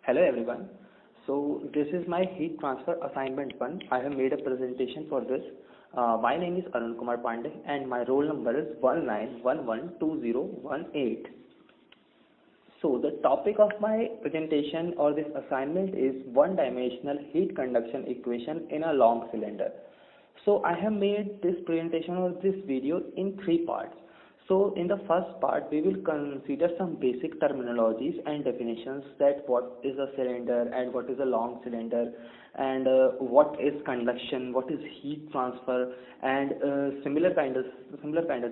Hello everyone. So this is my heat transfer assignment 1. I have made a presentation for this. My name is Arun Kumar Pandey and my roll number is 19112018. So the topic of my presentation or this assignment is one-dimensional heat conduction equation in a long cylinder. So I have made this presentation or this video in 3 parts. So in the first part, we will consider some basic terminologies and definitions, that what is a cylinder and what is a long cylinder, and what is conduction, what is heat transfer, and similar kind of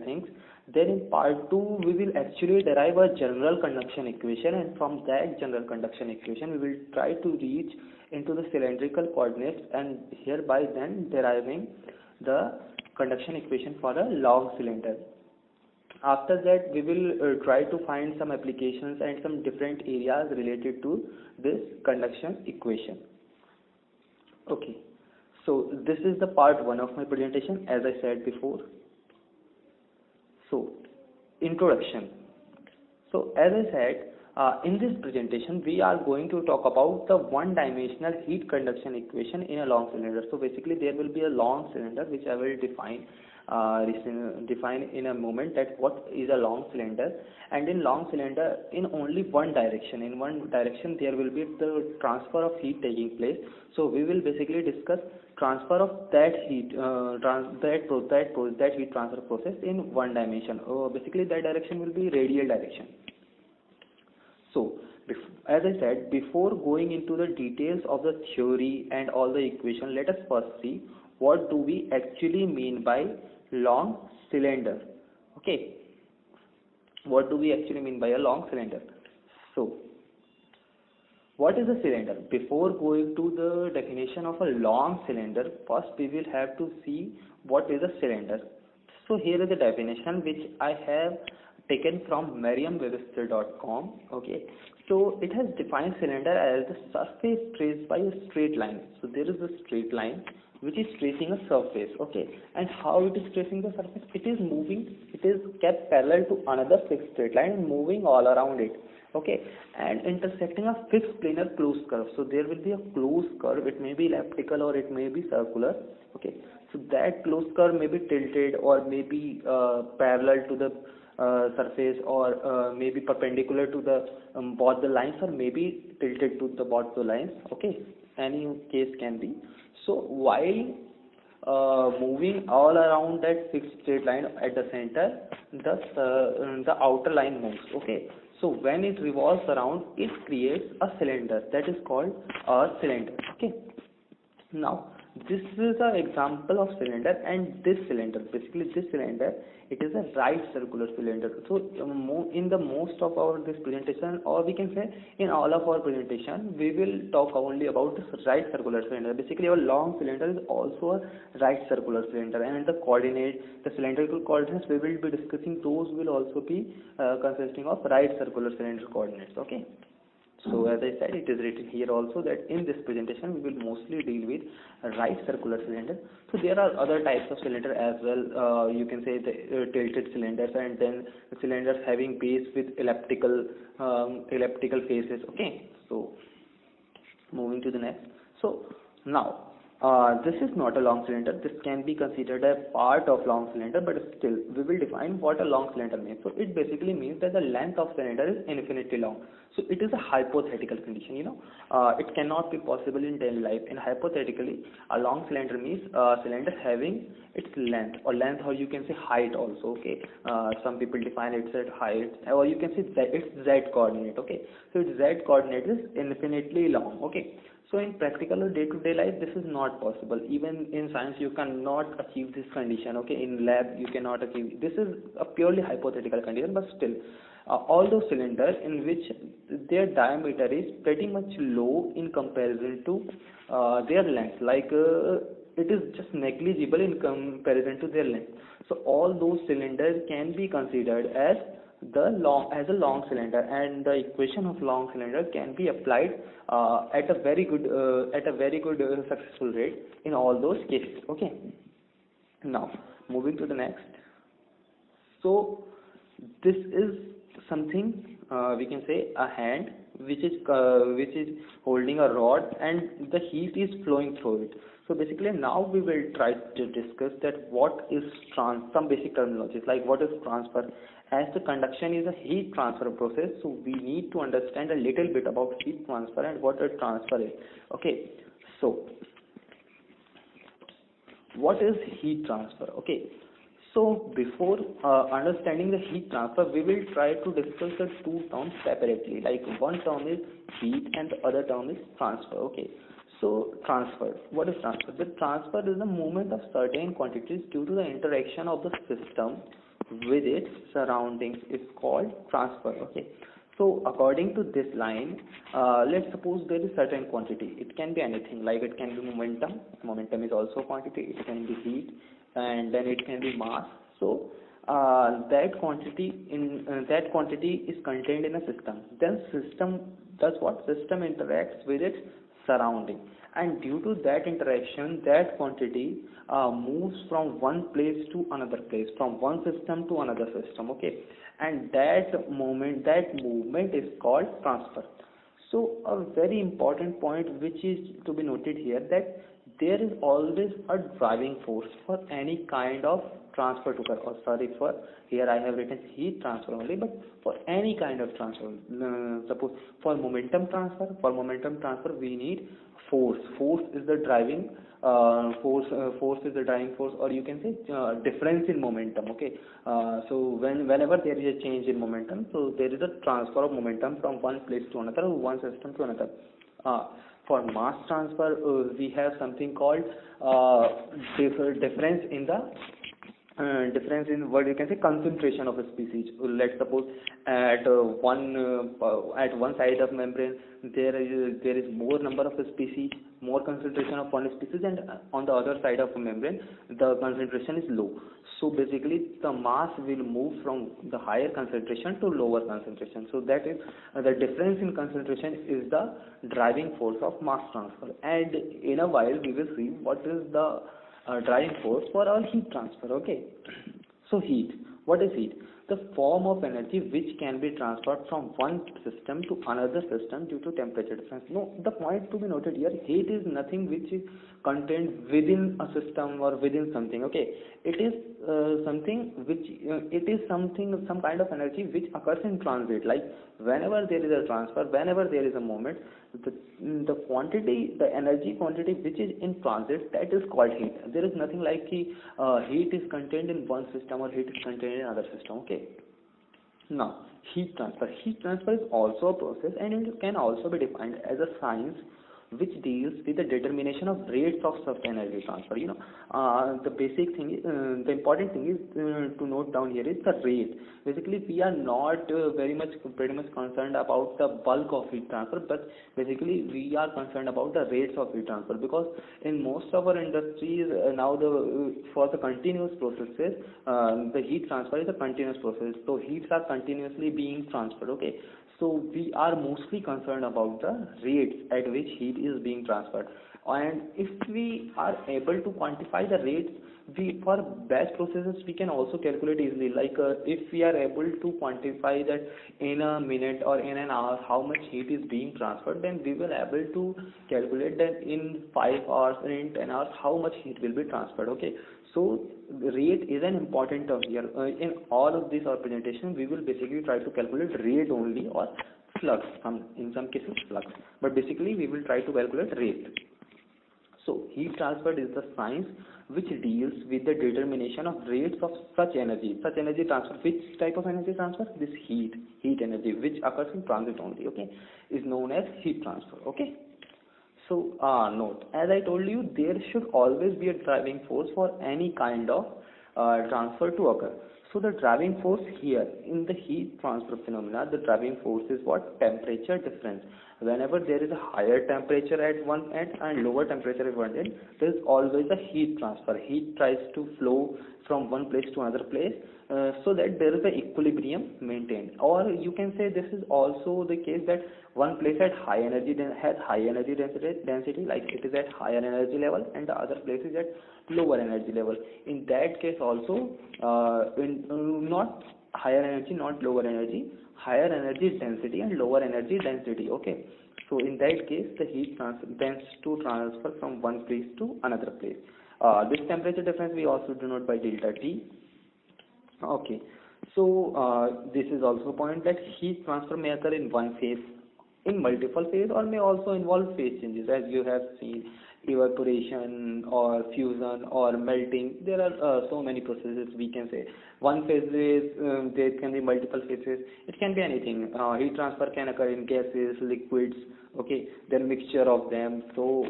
things. Then in part 2, we will actually derive a general conduction equation, and from that general conduction equation, we will try to reach into the cylindrical coordinates, and hereby then deriving the conduction equation for a long cylinder. After that, we will try to find some applications and some different areas related to this conduction equation. Okay, so this is the part 1 of my presentation, as I said before. So, introduction. So, as I said, in this presentation, we are going to talk about the one-dimensional heat conduction equation in a long cylinder. So, basically, there will be a long cylinder which I will define in a moment, that what is a long cylinder, and in long cylinder in only one direction. In one direction there will be the transfer of heat taking place. So we will basically discuss transfer of that heat that heat transfer process in one dimension. Basically that direction will be radial direction. So as I said, before going into the details of the theory and all the equation, let us first see what do we actually mean by long cylinder. Okay, what do we actually mean by a long cylinder? So what is a cylinder? Before going to the definition of a long cylinder, first we will have to see what is a cylinder. So here is the definition which I have taken from Merriam-Webster.com. Okay, so it has defined cylinder as the surface traced by a straight line. So there is a straight line which is tracing a surface. Okay, and how it is tracing the surface? It is moving, it is kept parallel to another fixed straight line and moving all around it. Okay, and intersecting a fixed planar closed curve. So there will be a closed curve. It may be elliptical or it may be circular. Okay, so that closed curve may be tilted or may be parallel to the surface, or maybe perpendicular to the both the lines, or maybe tilted to the both the lines. Okay, any case can be. So while moving all around that fixed straight line at the center, the outer line moves. Okay, so when it revolves around, it creates a cylinder, that is called a cylinder. Okay, now this is an example of cylinder, and this cylinder, basically this cylinder, it is a right circular cylinder. So in the most of our this presentation, or we can say in all of our presentation, we will talk only about this right circular cylinder. Basically our long cylinder is also a right circular cylinder, and the cylindrical coordinates we will be discussing, those will also be consisting of right circular cylinder coordinates. Okay, so as I said, it is written here also that in this presentation we will mostly deal with a right circular cylinder. So there are other types of cylinder as well. You can say the tilted cylinders, and then the cylinders having base with elliptical faces. Okay, so moving to the next. So now this is not a long cylinder. This can be considered a part of long cylinder, but still we will define what a long cylinder means. So it basically means that the length of cylinder is infinitely long. So it is a hypothetical condition, it cannot be possible in daily life. And hypothetically, a long cylinder means cylinder having its length, or you can say height also. Okay, some people define it as height, or you can say that its z coordinate. Okay, so its z coordinate is infinitely long. Okay, so in practical or day-to-day life, this is not possible. Even in science, you cannot achieve this condition. Okay, in lab, you cannot achieve. This is a purely hypothetical condition, but still, all those cylinders in which their diameter is pretty much low in comparison to their length, like it is just negligible in comparison to their length. So all those cylinders can be considered as a long cylinder, and the equation of long cylinder can be applied at a very good successful rate in all those cases. Okay, now moving to the next. So this is something we can say a hand which is holding a rod, and the heat is flowing through it. So basically now we will try to discuss that what is some basic terminologies like what is transfer. As the conduction is a heat transfer process, so we need to understand a little bit about heat transfer and what a transfer is. Okay, so what is heat transfer? Okay, so before understanding the heat transfer, we will try to discuss the two terms separately. Like one term is heat and the other term is transfer. Okay, so transfer. What is transfer? The transfer is the movement of certain quantities due to the interaction of the system with its surroundings is called transfer. Okay, so according to this line, let's suppose there is certain quantity. It can be anything, like it can be momentum. Momentum is also quantity. It can be heat, and then it can be mass. So that quantity is contained in a system. Then system does what? System interacts with its surrounding, and due to that interaction, that quantity moves from one place to another place, from one system to another system. Okay, and that movement is called transfer. So a very important point which is to be noted here, that there is always a driving force for any kind of transfer to occur. Or sorry, for here I have written heat transfer only, but for any kind of transfer, suppose for momentum transfer we need force. Force is the driving force is the driving force, or you can say difference in momentum. Okay, so whenever there is a change in momentum, so there is a transfer of momentum from one place to another, or one system to another. For mass transfer, we have something called difference in the difference in what you can say concentration of a species. Let's suppose at one side of membrane there is more number of a species, more concentration of one species, and on the other side of a membrane the concentration is low. So basically the mass will move from the higher concentration to lower concentration. So that is the difference in concentration is the driving force of mass transfer. And in a while we will see what is the driving force for our heat transfer. Okay, so heat. What is heat? The form of energy which can be transferred from one system to another system due to temperature difference. No, the point to be noted here, heat is nothing which is contained within a system or within something. Okay, it is something which some kind of energy which occurs in transit. Like whenever there is a transfer, whenever there is a movement, the quantity, the energy quantity which is in transit, that is called heat. There is nothing like heat is contained in one system or heat is contained in another system. Okay, now heat transfer. Heat transfer is also a process, and it can also be defined as a science which deals with the determination of rates of such energy transfer. The basic thing, the important thing is to note down here is the rate. Basically, we are not pretty much concerned about the bulk of heat transfer, but basically we are concerned about the rates of heat transfer, because in most of our industries now for the continuous processes, the heat transfer is a continuous process. So heats are continuously being transferred. Okay, so we are mostly concerned about the rates at which heat is being transferred, and if we are able to quantify the rates, for batch processes we can also calculate easily. Like if we are able to quantify that in a minute or in an hour how much heat is being transferred, then we will able to calculate that in 5 hours and in 10 hours how much heat will be transferred. Okay, so rate is an important term here. In all of this our presentation we will basically try to calculate rate only, or flux, in some cases flux, but basically we will try to calculate rate. So heat transfer is the science which deals with the determination of rates of such energy transfer. Which type of energy transfer? This heat energy which occurs in transit only. Okay, is known as heat transfer. Okay, so note, as I told you, there should always be a driving force for any kind of transfer to occur. So the driving force here in the heat transfer phenomena, the driving force is what? Temperature difference. Whenever there is a higher temperature at one end and lower temperature at one end, there is always a heat transfer. Heat tries to flow from one place to another place, so that there is an equilibrium maintained. Or you can say this is also the case that one place has high energy density, like it is at higher energy level, and the other place is at lower energy level. In that case also, not higher energy, not lower energy, higher energy density and lower energy density. Okay, so in that case the heat tends to transfer from one place to another place. This temperature difference we also denote by delta T. Okay, so this is also a point that heat transfer may occur in one phase, in multiple phase, or may also involve phase changes, as you have seen evaporation or fusion or melting. There are so many processes we can say. One phase is there can be multiple phases. It can be anything. Heat transfer can occur in gases, liquids. Okay, then mixture of them. So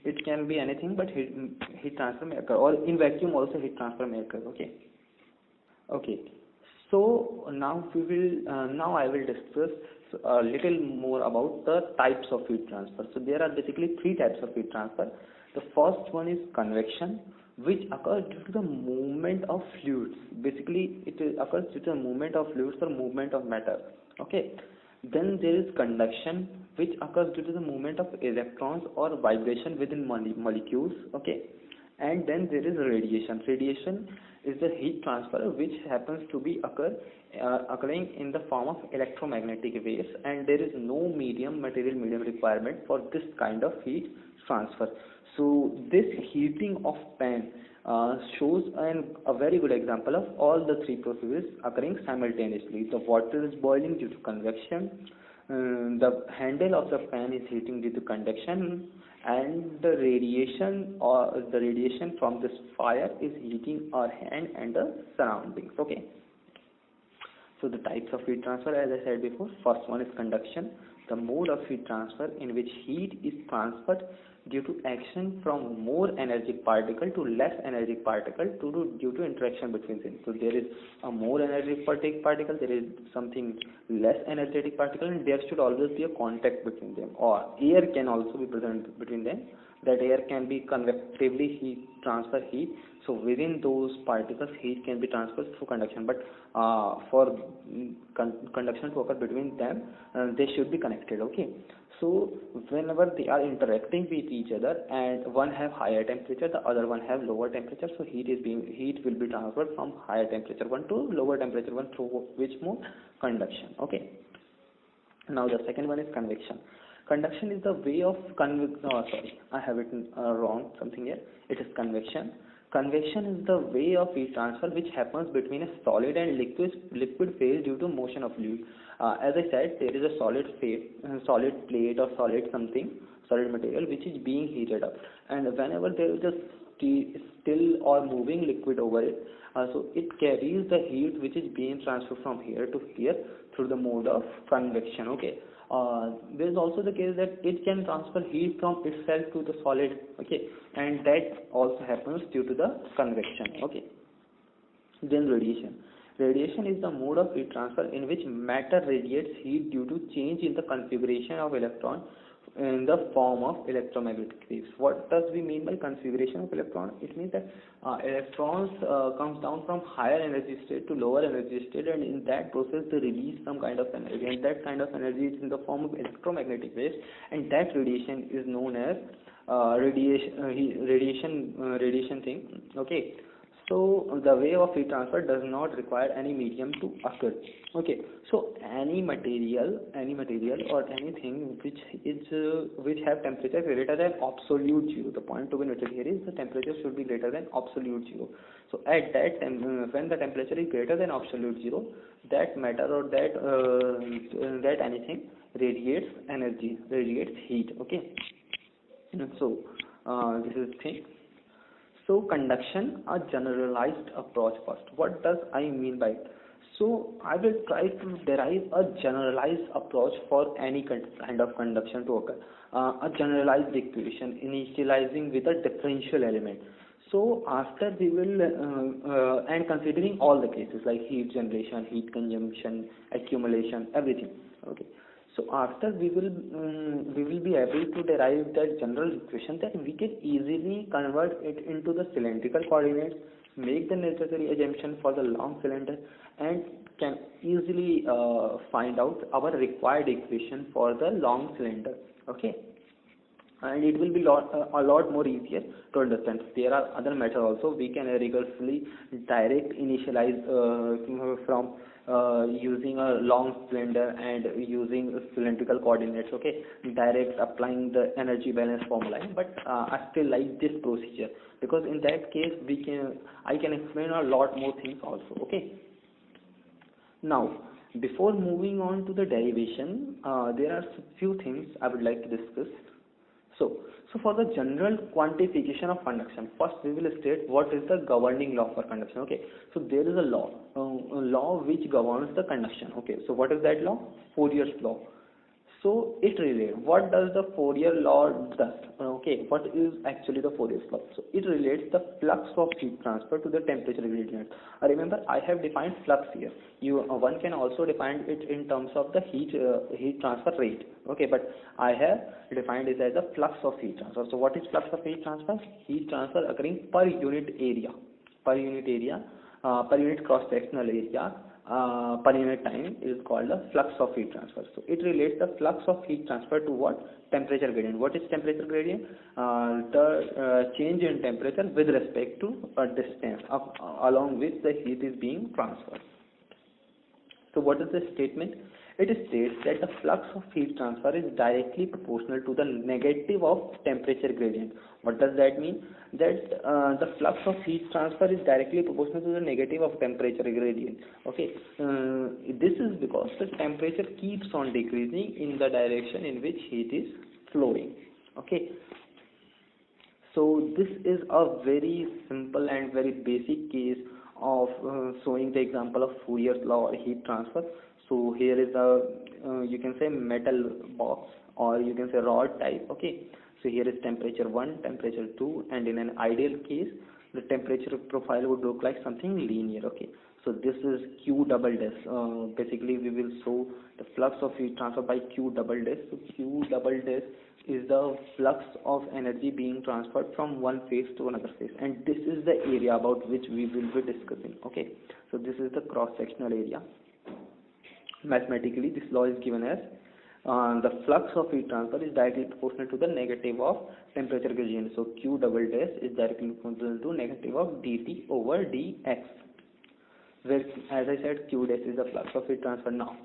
it can be anything, but heat transfer may occur, or in vacuum also heat transfer may occur. Okay. Okay, so now we will now I will discuss a little more about the types of heat transfer. So there are basically three types of heat transfer. The first one is convection, which occurs due to the movement of fluids. Basically, occurs due to the movement of fluids or movement of matter. Okay. Then there is conduction, which occurs due to the movement of electrons or vibration within molecules. Okay. And then there is radiation. Radiation is the heat transfer which happens to be occurring in the form of electromagnetic waves, and there is no material medium requirement for this kind of heat transfer. So this heating of pan shows a very good example of all the three processes occurring simultaneously. The water is boiling due to convection, the handle of the pan is heating due to conduction, and the radiation from this fire is heating our hand and the surroundings. Okay, so the types of heat transfer, as I said before, first one is conduction, the mode of heat transfer in which heat is transferred due to action from more energetic particle to less energetic particle due to interaction between them. So there is a more energetic particle, there is something less energetic particle, and there should always be a contact between them, or air can also be present between them. That air can be convectively transfer heat. So within those particles, heat can be transferred through conduction. But for conduction to occur between them, they should be connected. Okay. So whenever they are interacting with each other, and one have higher temperature, the other one have lower temperature, so heat will be transferred from higher temperature one to lower temperature one, through which move? Conduction. Okay. Now the second one is convection. Conduction is the way of sorry, I have it wrong something here. It is convection. Convection is the way of heat transfer which happens between a solid and liquid phase due to motion of fluid. As I said, there is a solid plate or solid material which is being heated up, and whenever there is a still or moving liquid over it, so it carries the heat which is being transferred from here to here through the mode of convection. Okay. There is also the case that it can transfer heat from itself to the solid. Okay, and that also happens due to the convection. Okay. Then radiation. Radiation is the mode of heat transfer in which matter radiates heat due to change in the configuration of electron in the form of electromagnetic waves. What does we mean by configuration of electron? It means that electrons comes down from higher energy state to lower energy state, and in that process they release some kind of energy, and that kind of energy is in the form of electromagnetic waves, and that radiation is known as radiation thing. Okay. So the way of heat transfer does not require any medium to occur. Okay, so any material or anything which have temperature greater than absolute zero. The point to be noted here is the temperature should be greater than absolute zero. So at that time, when the temperature is greater than absolute zero, that matter or that anything radiates energy, radiates heat. Okay, so this is the thing. So conduction, a generalized approach first. What does I mean by it? So I will try to derive a generalized approach for any kind of conduction to occur. A generalized equation initializing with a differential element. So after we will and considering all the cases like heat generation, heat consumption, accumulation, everything. Okay. So after we will be able to derive that general equation, that we can easily convert it into the cylindrical coordinates, make the necessary assumption for the long cylinder, and can easily find out our required equation for the long cylinder. Okay, and it will be a lot more easier to understand. There are other methods also. We can rigorously direct initialize from using a long cylinder and using cylindrical coordinates, okay, direct applying the energy balance formula. But I still like this procedure, because in that case I can explain a lot more things also, okay. Now, before moving on to the derivation, there are few things I would like to discuss. So for the general quantification of conduction, first we will state what is the governing law for conduction. Okay, so there is a law which governs the conduction. Okay, so what is that law? Fourier's law. So it relates. What does the Fourier law does? Okay, what is actually the Fourier's law? So it relates the flux of heat transfer to the temperature gradient. Remember, I have defined flux here. One can also define it in terms of the heat transfer rate. Okay, but I have defined it as the flux of heat transfer. So what is flux of heat transfer? Heat transfer occurring per unit area, per unit area, per unit cross sectional area, per unit time is called the flux of heat transfer. So it relates the flux of heat transfer to what? Temperature gradient. What is temperature gradient? The change in temperature with respect to a distance along which the heat is being transferred. So what is the statement? It states that the flux of heat transfer is directly proportional to the negative of temperature gradient. What does that mean? That the flux of heat transfer is directly proportional to the negative of temperature gradient. Okay, this is because the temperature keeps on decreasing in the direction in which heat is flowing. Okay, so this is a very simple and very basic case of showing the example of Fourier's law or heat transfer. So here is a you can say metal box, or you can say rod type. Okay, so here is temperature 1, temperature 2, and in an ideal case the temperature profile would look like something linear. Okay, so this is Q double dash. Basically we will show the flux of heat transfer by Q double dash. So Q double dash is the flux of energy being transferred from one phase to another phase, and this is the area about which we will be discussing. Okay, so this is the cross sectional area. Mathematically this law is given as the flux of heat transfer is directly proportional to the negative of temperature gradient. So Q double dash is directly proportional to negative of dt over dx, where, as I said, Q dash is the flux of heat transfer. Now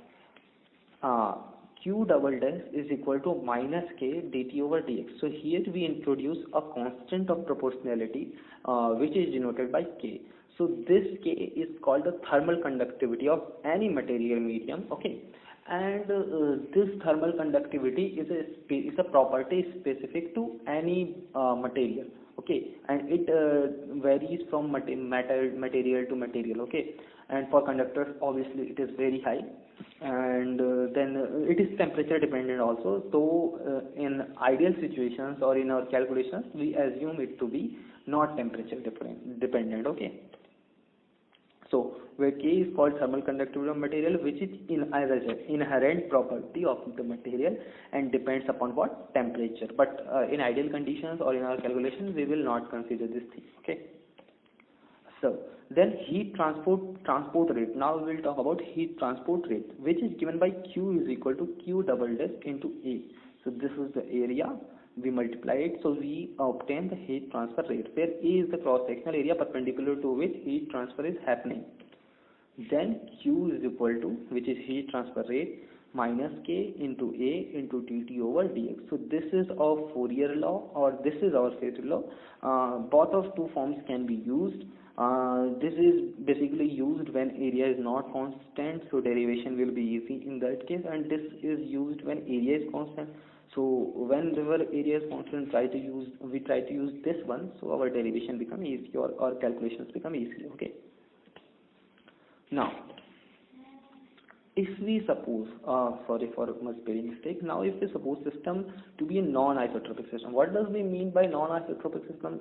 Q double dash is equal to minus K dt over dx. So here we introduce a constant of proportionality which is denoted by K. So this K is called the thermal conductivity of any material medium. Okay, and this thermal conductivity is a property specific to any material. Okay, and it varies from material to material. Okay, and for conductors obviously it is very high, and then it is temperature dependent also. So in ideal situations or in our calculations we assume it to be not temperature dependent. Okay, so where K is called thermal conductivity of material, which is as I said, inherent property of the material and depends upon what? Temperature. But in ideal conditions or in our calculations we will not consider this thing. Okay, so then heat transport rate. Now we will talk about heat transport rate, which is given by Q is equal to Q double dash into A. So this is the area, we multiply it, so we obtain the heat transfer rate, where A is the cross sectional area perpendicular to which heat transfer is happening. Then Q is equal to, which is heat transfer rate, minus K into A into dt over dx. So this is our Fourier law, or this is our Fourier law. Both of two forms can be used. This is basically used when area is not constant, so derivation will be easy in that case, and this is used when area is constant. So whenever area is constant, we try to use this one, so our derivation become easy, or our calculations become easy. Okay, now if we suppose, sorry for my spelling mistake, now if we suppose system to be a non-isotropic system. What does we mean by non-isotropic system?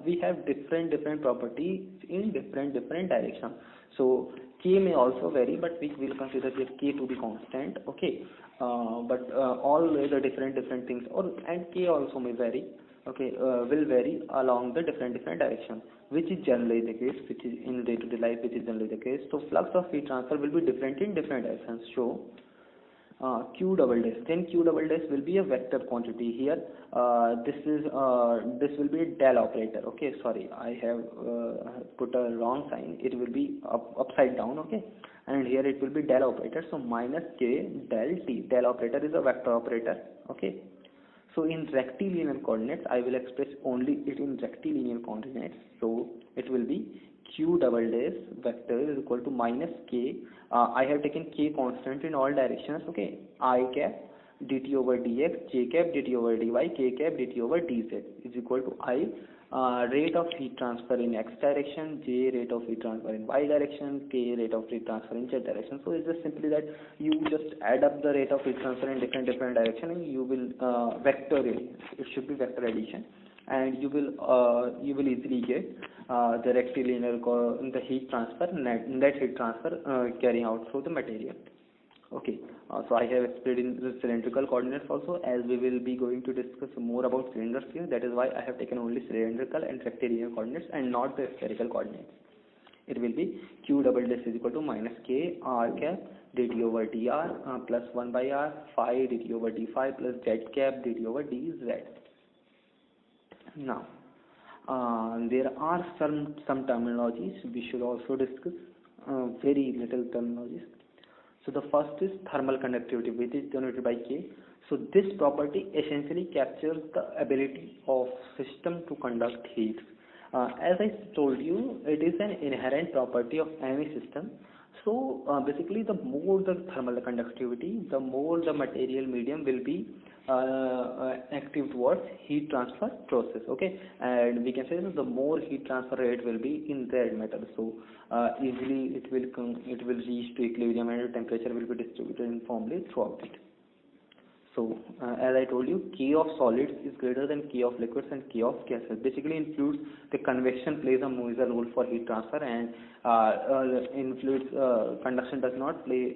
We have different properties in different directions. So K may also vary, but we will consider this K to be constant. Okay, but all the different things, and K also may vary. Okay, will vary along the different directions, which is generally the case, which is in day-to-day life, which is generally the case. So flux of heat transfer will be different in different directions. So q double dash, then q double dash will be a vector quantity here. This will be del operator. Okay, sorry, I have put a wrong sign. It will be upside down. Okay, and here it will be del operator. So minus k del t. Del operator is a vector operator. Okay, so in rectilinear coordinates, I will express only it in rectilinear coordinates. So it will be q double dash vector is equal to minus k. I have taken k constant in all directions. Okay, I cap dt over dx, j cap dt over dy, k cap dt over dz is equal to I rate of heat transfer in x direction, j rate of heat transfer in y direction, k rate of heat transfer in z direction. So it's just simply that you just add up the rate of heat transfer in different direction, and you will vector it. It should be vector addition, and you will easily get the rectilinear the heat transfer net heat transfer carrying out through the material. Okay, so I have explained in the cylindrical coordinates also, as we will be going to discuss more about cylinders here. That is why I have taken only cylindrical and rectilinear coordinates and not the spherical coordinates. It will be q double dash is equal to minus k r cap dt over dr plus 1 by r phi dt over d phi plus z cap dt over dz. Now, there are some terminologies we should also discuss, very little terminologies. So the first is thermal conductivity, which is denoted by K. So this property essentially captures the ability of system to conduct heat. As I told you, it is an inherent property of any system. So basically, the more the thermal conductivity, the more the material medium will be active towards heat transfer process. Okay, and we can say that the more heat transfer rate will be in that metal, so easily it will reach to equilibrium, and the temperature will be distributed uniformly throughout it. So as I told you, K of solids is greater than K of liquids and K of gases. Basically, in fluids, the convection plays a major role for heat transfer, and in fluids, conduction does not play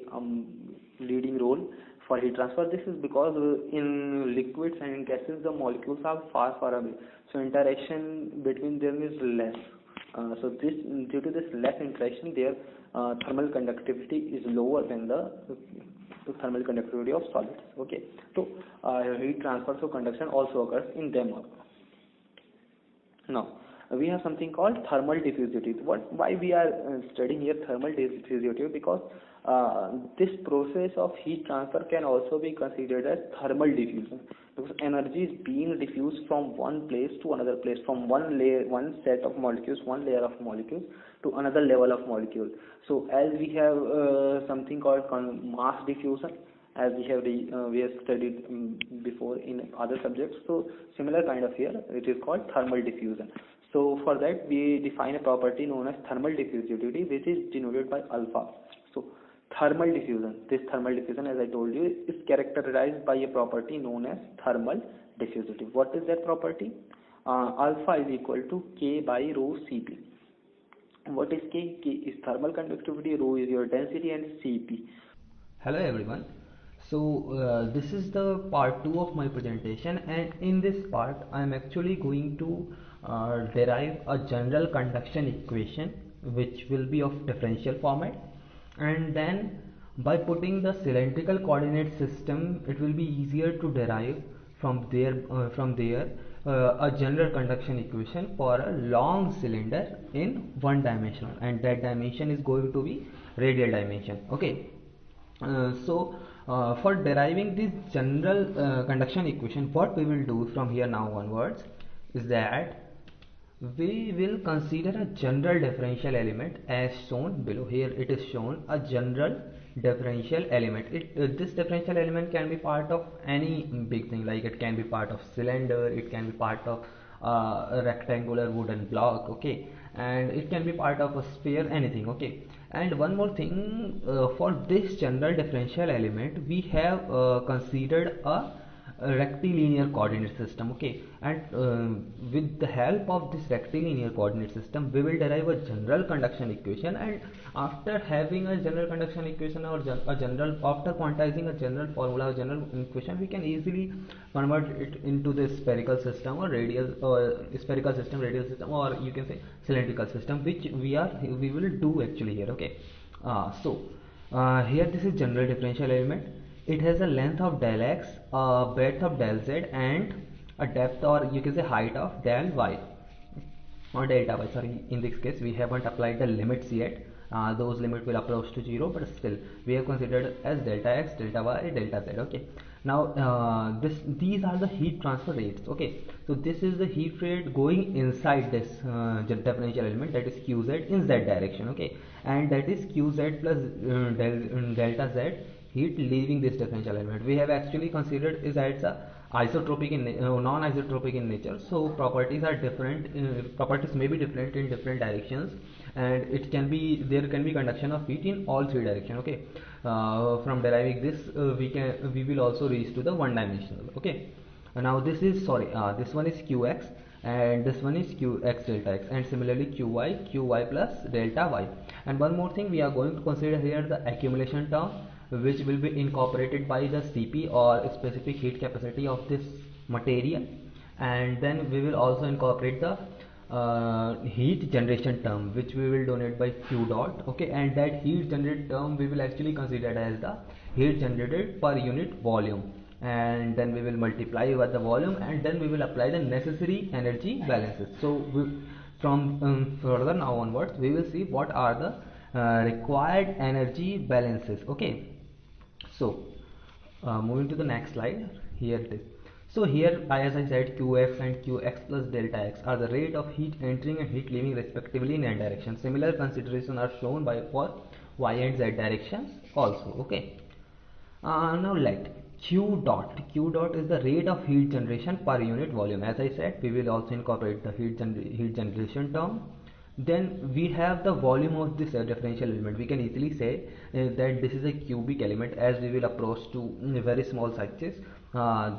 leading role for heat transfer. This is because in liquids and in gases, the molecules are far away, so interaction between them is less. So due to this less interaction, their thermal conductivity is lower than the thermal conductivity of solids. Okay, so heat transfer, so conduction also occurs in them. Now we have something called thermal diffusivity. Why we are studying here thermal diffusivity? Because this process of heat transfer can also be considered as thermal diffusion, because energy is being diffused from one place to another place, from one set of molecules, one layer of molecules to another level of molecule. So as we have something called mass diffusion, as we have studied before in other subjects. So similar kind of here, it is called thermal diffusion. So for that, we define a property known as thermal diffusivity, which is denoted by alpha. So thermal diffusion, this thermal diffusion, as I told you, is characterized by a property known as thermal diffusivity. What is that property? Alpha is equal to K by rho Cp. What is K? K is thermal conductivity, rho is your density, and Cp. Hello everyone. So this is the part 2 of my presentation, and in this part I am actually going to derive a general conduction equation which will be of differential format, and then by putting the cylindrical coordinate system, it will be easier to derive from there a general conduction equation for a long cylinder in one dimensional, and that dimension is going to be radial dimension. Okay, for deriving this general conduction equation, what we will do from here now onwards is that we will consider a general differential element as shown below. Here it is shown a general differential element. This differential element can be part of any big thing, like it can be part of cylinder, it can be part of a rectangular wooden block, okay, and it can be part of a sphere, anything, okay. And one more thing, for this general differential element we have considered a rectilinear coordinate system, okay, and with the help of this rectilinear coordinate system we will derive a general conduction equation. And after having a general conduction equation or after quantizing a general formula, a general equation, we can easily convert it into this spherical system or radial system, or you can say cylindrical system, which we will do actually here. Okay, here this is general differential element. it has a length of del x, a breadth of del z, and a depth, or you can say height, of del y or delta y. Sorry, in this case we haven't applied the limits yet. Those limits will approach to 0, but still we have considered as delta x, delta y, delta z. Okay, now these are the heat transfer rates. Okay, so this is the heat rate going inside this differential element, that is qz in z direction. Okay, and that is qz plus delta z heat leaving this differential element. We have actually considered is that it's a isotropic in non-isotropic in nature, so properties are different. Properties may be different in different directions, and it can be, there can be conduction of heat in all three directions. Okay, from deriving this we will also reach to the one dimensional. Okay, now this is this one is qx and this one is qx delta x, and similarly qy plus delta y. And one more thing we are going to consider here, the accumulation term, which will be incorporated by the Cp or specific heat capacity of this material, and then we will also incorporate the heat generation term, which we will denote by q dot. Okay, and that heat generated term we will actually consider as the heat generated per unit volume, and then we will multiply with the volume, and then we will apply the necessary energy balances. So from further now onwards we will see what are the required energy balances. Okay, so moving to the next slide, here it is. So here, as I said, qx and qx plus delta x are the rate of heat entering and heat leaving respectively in n direction. Similar considerations are shown by for y and z directions also. Okay, now let q dot is the rate of heat generation per unit volume. As I said, we will also incorporate the heat generation term. Then we have the volume of this differential element. We can easily say that this is a cubic element, as we will approach to very small sizes.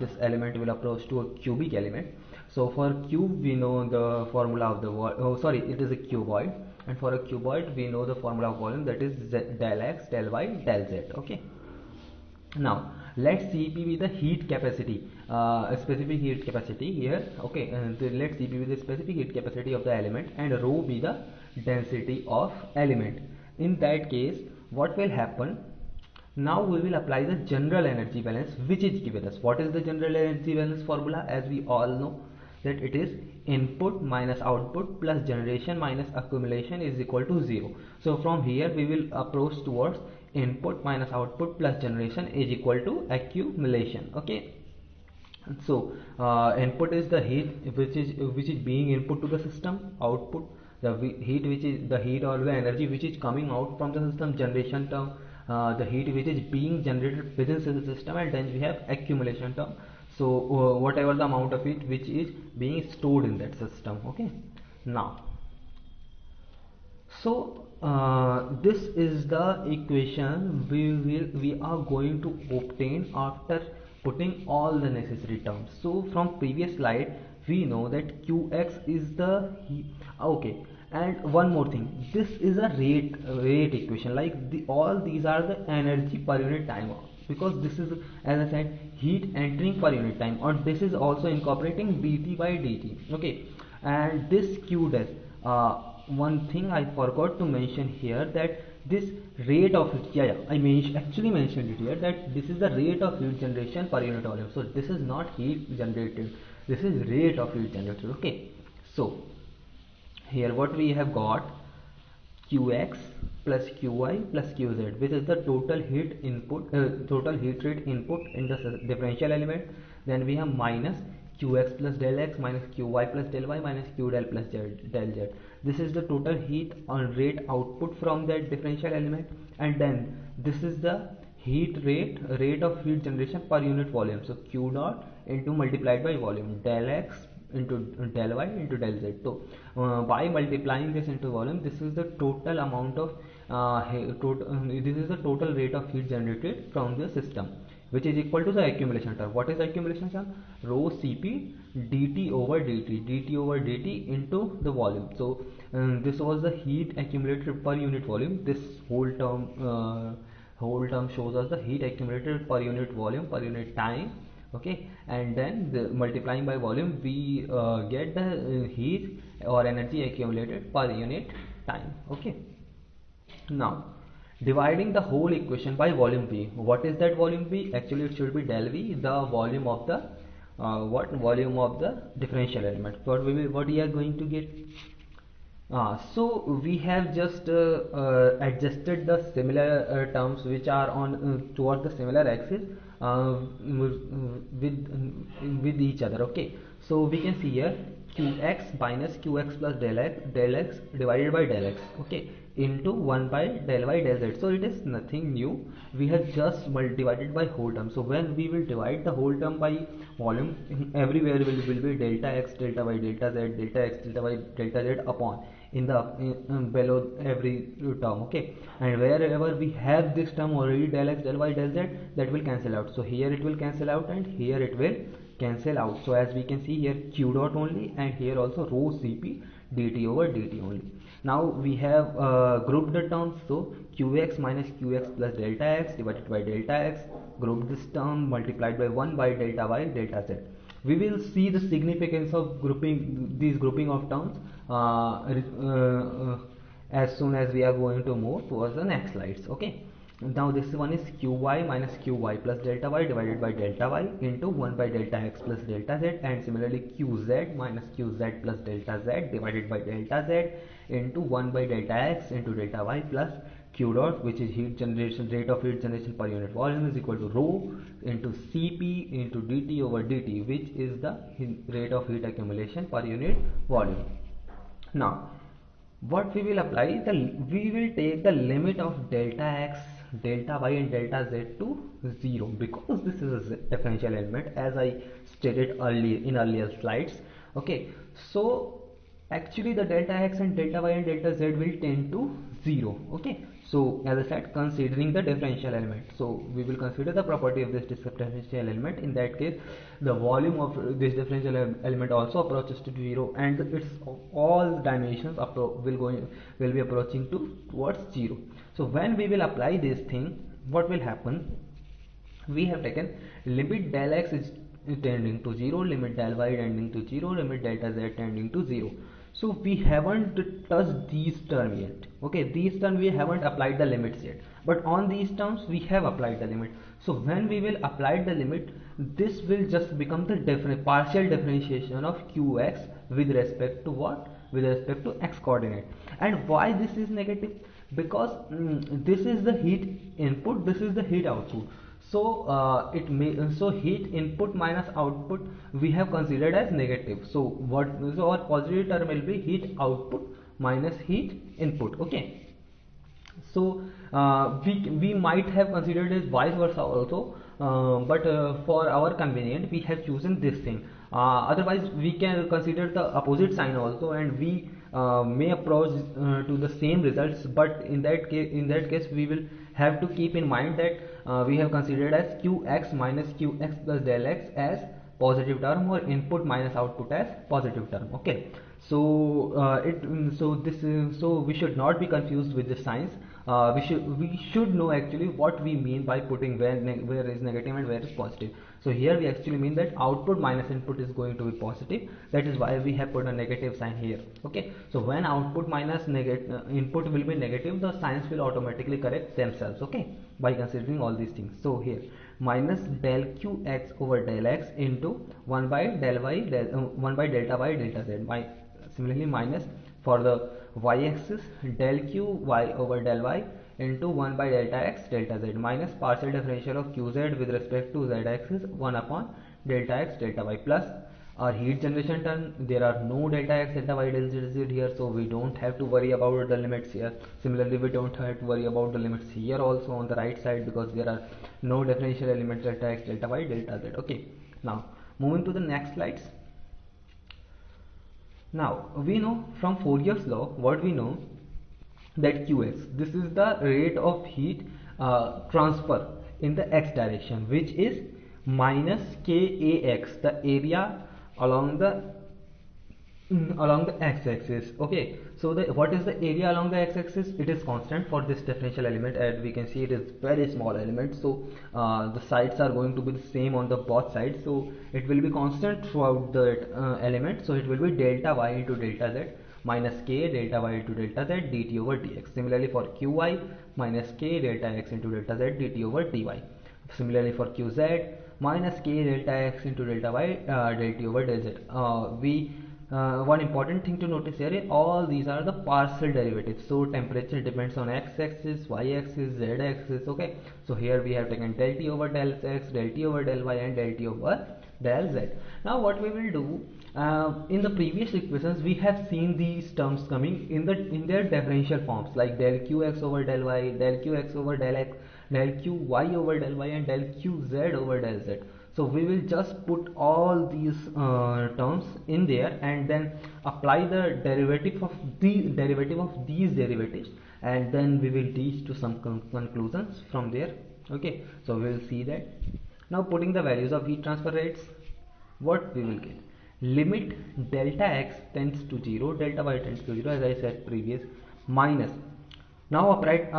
This element will approach to a cubic element. So for cube we know the formula of the it is a cuboid, and for a cuboid we know the formula of volume, that is del x, del y, del z. Okay, now let Cp be the heat capacity, a specific heat capacity here. Okay, let Cp be the specific heat capacity of the element, and rho be the density of element. In that case, what will happen? Now we will apply the general energy balance, which is given us. What is the general energy balance formula? As we all know, that it is input minus output plus generation minus accumulation is equal to 0. So from here we will approach towards input minus output plus generation is equal to accumulation. Okay, so input is the heat which is being input to the system, output the heat which is the heat or the energy which is coming out from the system, generation term the heat which is being generated within the system, and then we have accumulation term. So whatever the amount of heat which is being stored in that system. Okay, now so this is the equation we are going to obtain after putting all the necessary terms. So from previous slide we know that qx is the okay, and one more thing, this is a rate equation, like all these are the energy per unit time, because this is, as I said, heat entering per unit time, or this is also incorporating dt by dt. Okay, and this q dash, one thing I forgot to mention here, that this rate of heat, I actually mentioned it here, that this is the rate of heat generation per unit volume. So this is not heat generated, this is rate of heat generated. Okay, so here what we have got, qx plus qy plus qz, which is the total heat input, total heat rate input in the differential element. Then we have minus qx plus del x minus qy plus del y minus q del plus del z. This is the total heat on rate output from that differential element, and then this is the heat rate of heat generation per unit volume. So q dot into multiplied by volume, del x into del y into del z. So by multiplying this into volume, this is the total amount of this is the total rate of heat generated from the system, which is equal to the accumulation term. What is the accumulation term? Rho Cp dt over dt into the volume. So this was the heat accumulated per unit volume. This whole term shows us the heat accumulated per unit volume per unit time. Okay, and then multiplying by volume we get the heat or energy accumulated per unit time. Okay, now dividing the whole equation by volume V. What is that volume V? Actually it should be del V, the volume of the volume of the differential element. What we are going to get? So we have just adjusted the similar terms which are on towards the similar axis with each other. Okay, so we can see here qx minus qx plus del x divided by del x, okay, into 1 by del y del z. So it is nothing new, we have just divided by whole term. So when we will divide the whole term by volume, everywhere will be delta x delta y delta z delta x delta y delta z upon in the below every term, okay, and wherever we have this term already del x del y del z, that will cancel out. So here it will cancel out and here it will cancel out. So as we can see here q dot only, and here also rho cp dt over dt only. Now we have grouped the terms. So qx minus qx plus delta x divided by delta x, group this term multiplied by 1 by delta y delta z. We will see the significance of grouping these grouping of terms as soon as we are going to move towards the next slides. Okay, now this one is qy minus qy plus delta y divided by delta y into 1 by delta x plus delta z, and similarly qz minus qz plus delta z divided by delta z into 1 by delta x into delta y plus q dot, which is heat generation, rate of heat generation per unit volume, is equal to rho into cp into dt over dt, which is the rate of heat accumulation per unit volume. Now what we will apply, we will take the limit of delta x delta y and delta z to 0, because this is a differential element as I stated earlier slides. Okay, so actually the delta x and delta y and delta z will tend to 0. Okay, so as I said, considering the differential element, so we will consider the property of this differential element. In that case, the volume of this differential element also approaches to 0, and its all dimensions will be approaching towards 0. So when we will apply this thing, what will happen? We have taken limit del x is tending to 0, limit del y tending to 0, limit delta z tending to 0. So we haven't touched these terms yet. Okay, these terms we haven't applied the limits yet, but on these terms we have applied the limit. So when we will apply the limit, this will just become the partial differentiation of qx with respect to what? With respect to x coordinate. And why this is negative? Because this is the heat input, this is the heat output. So so heat input minus output we have considered as negative. So our positive term will be heat output minus heat input. Okay, so we might have considered it vice versa also, but for our convenience we have chosen this thing. Otherwise we can consider the opposite sign also, and we may approach to the same results, but in that case we will have to keep in mind that we have considered as qx minus qx plus del x as positive term, or input minus output as positive term. Okay, so so we should not be confused with the signs. We should know actually what we mean by putting where is negative and where is positive. So here we actually mean that output minus input is going to be positive. That is why we have put a negative sign here. Okay, so when output minus input will be negative, the signs will automatically correct themselves. Okay, by considering all these things. So here minus del qx over del x into 1 by del y 1 by delta y delta z. Similarly minus for the y-axis del q y over del y into 1 by delta x delta z, minus partial differential of qz with respect to z-axis 1 upon delta x delta y, plus our heat generation term. There are no delta x delta y delta z here, so we don't have to worry about the limits here. Similarly, we don't have to worry about the limits here also on the right side, because there are no differential elements delta x delta y delta z. Okay, now moving to the next slides. Now we know from Fourier's law, what we know, that qx, this is the rate of heat transfer in the x direction, which is minus kax, the area along the x-axis. Okay, so what is the area along the x-axis? It is constant for this differential element. As we can see, it is very small element, so the sides are going to be the same on the both sides, so it will be constant throughout the element. So it will be delta y into delta z minus k delta y into delta z dt over dx. Similarly for qy, minus k delta x into delta z dt over dy. Similarly for qz, minus k delta x into delta y del t over del z. One important thing to notice here is all these are the partial derivatives. So temperature depends on x-axis, y-axis, z-axis. Okay, so here we have taken del t over del x, del t over del y, and del t over del z. Now what we will do, in the previous equations we have seen these terms coming in their differential forms, like del qx over del y, del qx over del x, del qy over del y, and del qz over del z. So we will just put all these terms in there and then apply the derivative of these derivatives, and then we will reach to some conclusions from there. Okay, so we will see that. Now putting the values of heat transfer rates, what we will get: limit delta x tends to 0, delta y tends to 0, as I said previous, minus. Now applying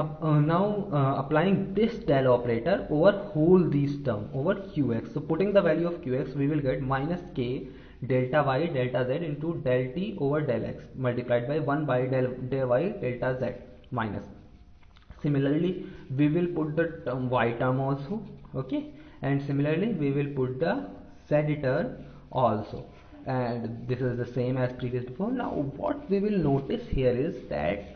this del operator over whole these term over qx. So putting the value of qx, we will get minus k delta y delta z into del t over del x multiplied by 1 by del y delta z minus. Similarly we will put the term y term also. Okay, and similarly we will put the z term also, and this is the same as previous before. Now what we will notice here is that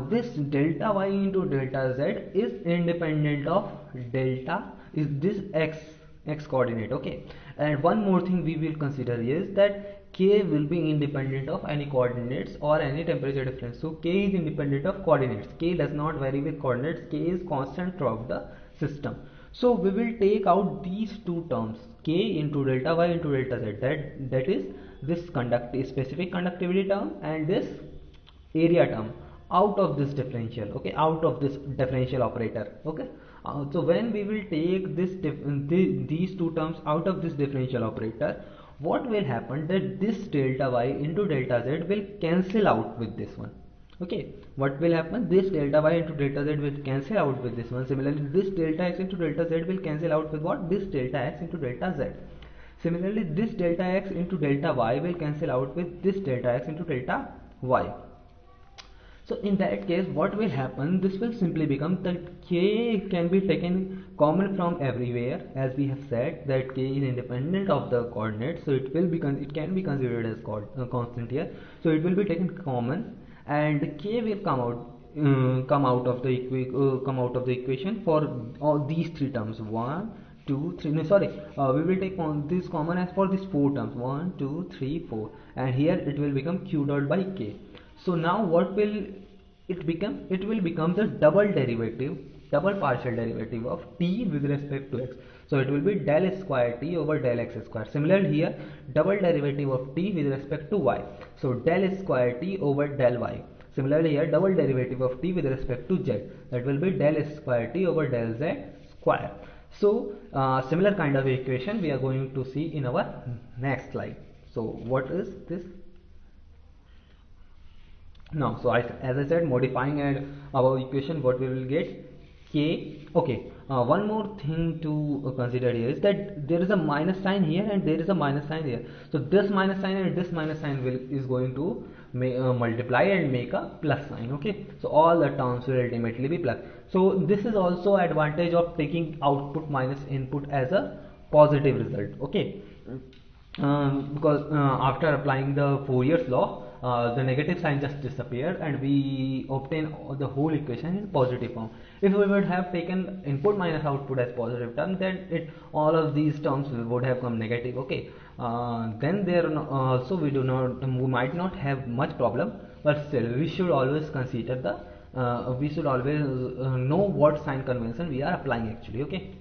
this delta y into delta z is independent of this x coordinate. Okay, and one more thing we will consider is that k will be independent of any coordinates or any temperature difference. So k is independent of coordinates, k does not vary with coordinates, k is constant throughout the system. So we will take out these two terms, k into delta y into delta z, that is this specific conductivity term and this area term, out of this differential. Okay, out of this differential operator. Okay, so when we will take these two terms out of this differential operator, what will happen, that this delta y into delta z will cancel out with this one. Okay, what will happen, this delta y into delta z will cancel out with this one. Similarly this delta x into delta z will cancel out with what, this delta x into delta z. Similarly this delta x into delta y will cancel out with this delta x into delta y. So in that case what will happen, this will simply become that k can be taken common from everywhere, as we have said that k is independent of the coordinates, so it can be considered as constant here. So it will be taken common, and k will come out of the equation for all these three terms, 1 2 3 no sorry we will take this common as for these four terms, 1 2 3 4, and here it will become q dot by k. So now what will it become? It will become the double partial derivative of t with respect to x. So it will be del square t over del x square. Similarly here, double derivative of t with respect to y. So del square t over del y. Similarly here, double derivative of t with respect to z. That will be del square t over del z square. So similar kind of equation we are going to see in our next slide. So what is this? Now, so as I said, modifying our equation, what we will get, k. Okay, one more thing to consider here is that there is a minus sign here and there is a minus sign here. So this minus sign and this minus sign is going to multiply and make a plus sign. Okay, so all the terms will ultimately be plus. So this is also advantage of taking output minus input as a positive result. Okay, because after applying the Fourier's law, the negative sign just disappeared and we obtain the whole equation in positive form. If we would have taken input minus output as positive term, then all of these terms would have come negative. Okay, then there also we might not have much problem, but still we should always consider the we should always know what sign convention we are applying actually. Okay,